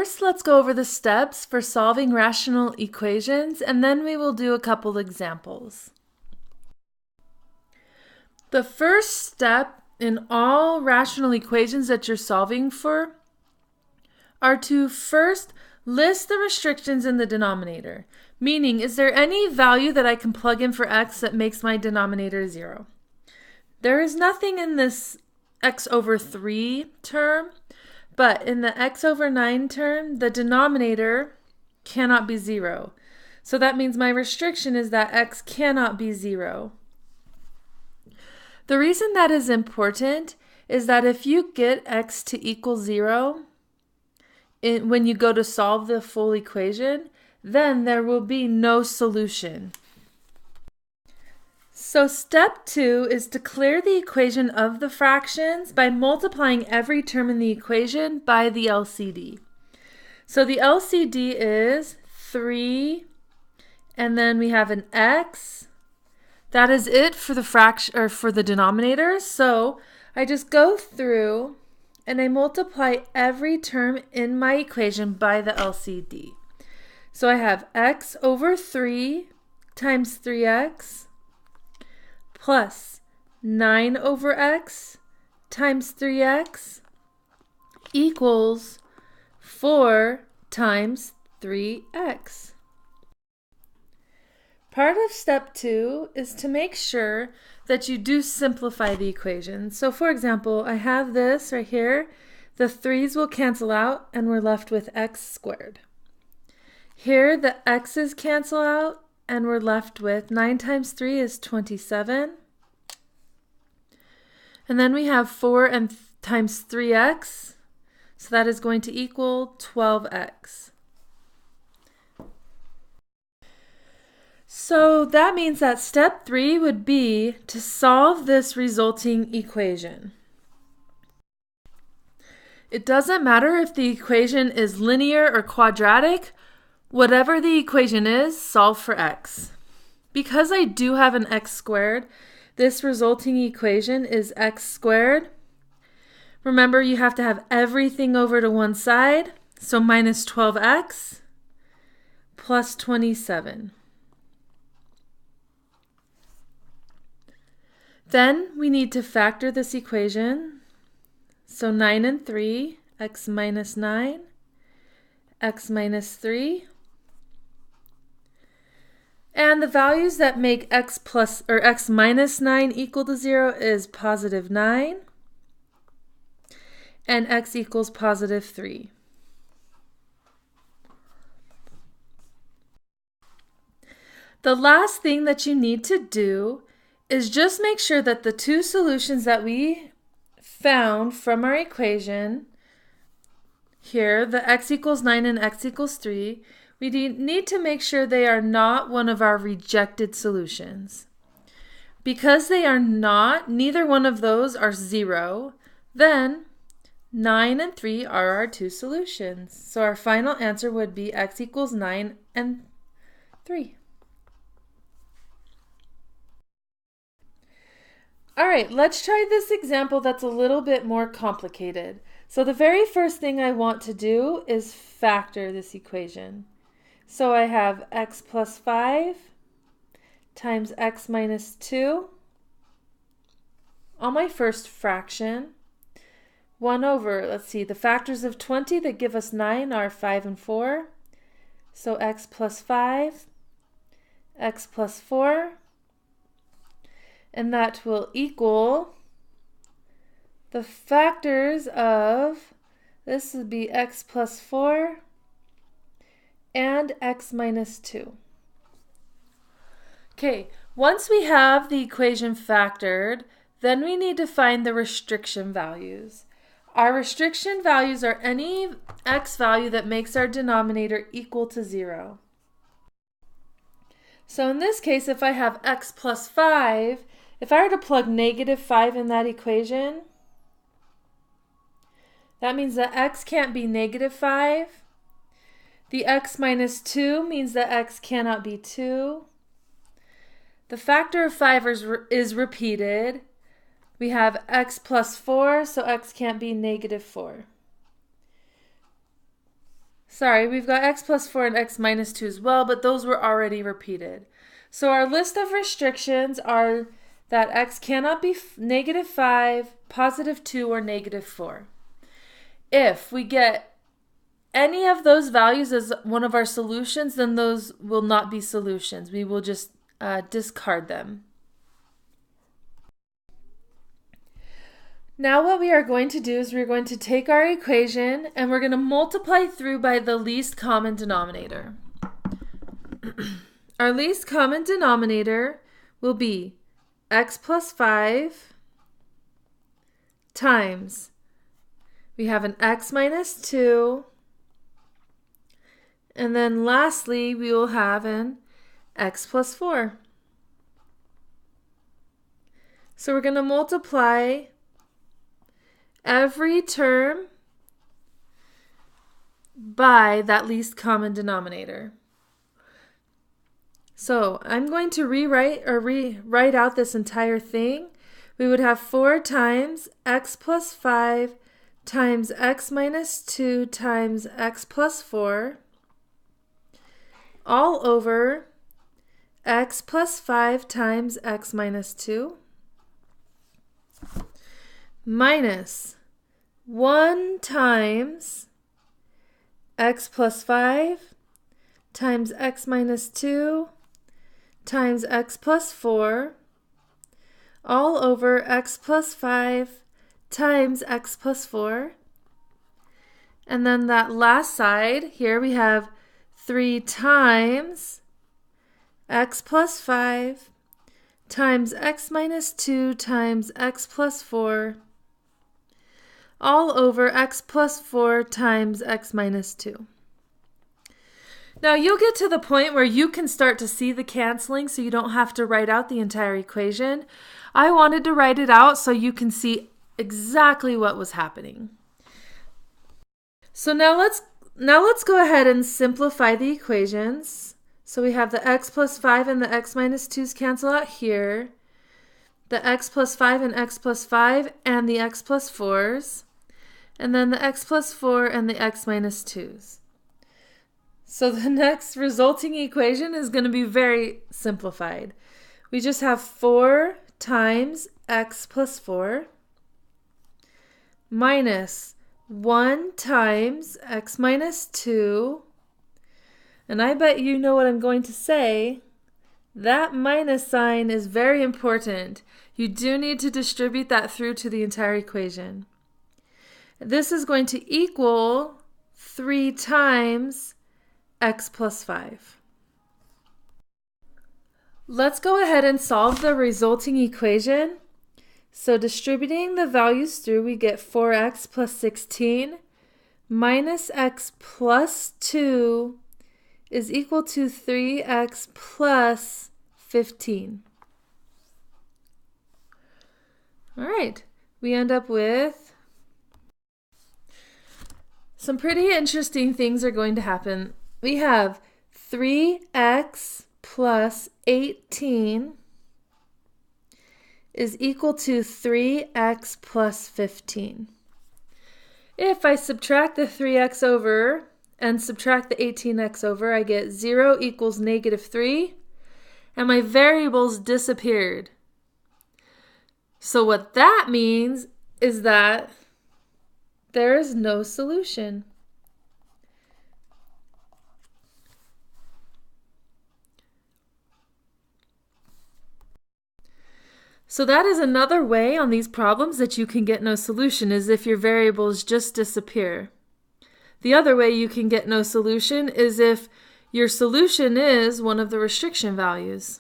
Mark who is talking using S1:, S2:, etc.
S1: First, let's go over the steps for solving rational equations, and then we will do a couple examples. The first step in all rational equations that you're solving for are to first list the restrictions in the denominator. Meaning, is there any value that I can plug in for x that makes my denominator 0? There is nothing in this x over 3 term, but in the x over 9 term, the denominator cannot be 0. So that means my restriction is that x cannot be 0. The reason that is important is that if you get x to equal 0, when you go to solve the full equation, then there will be no solution. So step 2 is to clear the equation of the fractions by multiplying every term in the equation by the LCD. So the LCD is 3, and then we have an x. That is it for the fraction or for the denominator. So I just go through and I multiply every term in my equation by the LCD. So I have x over 3 times 3x plus 9 over x times 3x equals 4 times 3x. Part of step 2 is to make sure that you do simplify the equation. So for example, I have this right here. The 3's will cancel out and we're left with x squared. Here the x's cancel out and we're left with 9 times 3 is 27. And then we have 4 times 3x. So that is going to equal 12x. So that means that step 3 would be to solve this resulting equation. It doesn't matter if the equation is linear or quadratic, whatever the equation is, solve for x. Because I do have an x squared, this resulting equation is x squared. Remember, you have to have everything over to one side, so minus 12x plus 27. Then we need to factor this equation. So 9 and 3, x minus 9, x minus 3. And the values that make x minus 9 equal to 0 is positive 9 and x equals positive 3. The last thing that you need to do is just make sure that the two solutions that we found from our equation here, the x equals 9 and x equals 3, we need to make sure they are not one of our rejected solutions. Because they are not, neither one of those are 0, then 9 and 3 are our two solutions. So our final answer would be x equals 9 and 3. All right, let's try this example that's a little bit more complicated. So the very first thing I want to do is factor this equation. So I have x plus 5 times x minus 2 on my first fraction. 1 over, let's see, the factors of 20 that give us 9 are 5 and 4. So x plus 5, x plus 4. And that will equal the factors of, this would be x plus 4 and x minus 2. Okay, once we have the equation factored, then we need to find the restriction values. Our restriction values are any x value that makes our denominator equal to 0. So in this case, if I have x plus 5, if I were to plug negative 5 in that equation, that means that x can't be negative 5. The x minus 2 means that x cannot be 2. The factor of 5 is repeated. We have x plus 4, so x can't be negative 4. Sorry, we've got x plus 4 and x minus 2 as well, but those were already repeated. So our list of restrictions are that x cannot be negative 5, positive 2, or negative 4. If we get any of those values as one of our solutions, then those will not be solutions. We will just discard them. Now what we are going to do is we're going to take our equation and we're going to multiply through by the least common denominator. Our least common denominator will be x plus 5 times, we have an x minus 2, and then lastly we will have an x plus 4. So we're going to multiply every term by that least common denominator. So I'm going to write out this entire thing. We would have 4 times x plus 5 times x minus 2 times x plus 4 all over x plus 5 times x minus 2 minus 1 times x plus 5 times x minus 2 times x plus 4 all over x plus 5 times x plus 4. And then that last side, here we have 3 times x plus 5 times x minus 2 times x plus 4 all over x plus 4 times x minus 2. Now you'll get to the point where you can start to see the canceling so you don't have to write out the entire equation. I wanted to write it out so you can see exactly what was happening. So now let's go ahead and simplify the equations. So we have the x plus 5 and the x minus 2's cancel out here. The x plus 5 and x plus 5 and the x plus 4's. And then the x plus 4 and the x minus 2's. So the next resulting equation is going to be very simplified. We just have 4 times x plus 4 minus 1 times x minus 2. And I bet you know what I'm going to say. That minus sign is very important. You do need to distribute that through to the entire equation. This is going to equal 3 times x plus 5. Let's go ahead and solve the resulting equation. So distributing the values through, we get 4x plus 16 minus x plus 2 is equal to 3x plus 15. All right, we end up with some pretty interesting things are going to happen. We have 3x plus 18 is equal to 3x plus 15. If I subtract the 3x over and subtract the 18x over, I get 0 equals negative 3, and my variables disappeared. So what that means is that there is no solution. So that is another way on these problems that you can get no solution, is if your variables just disappear. The other way you can get no solution is if your solution is one of the restriction values.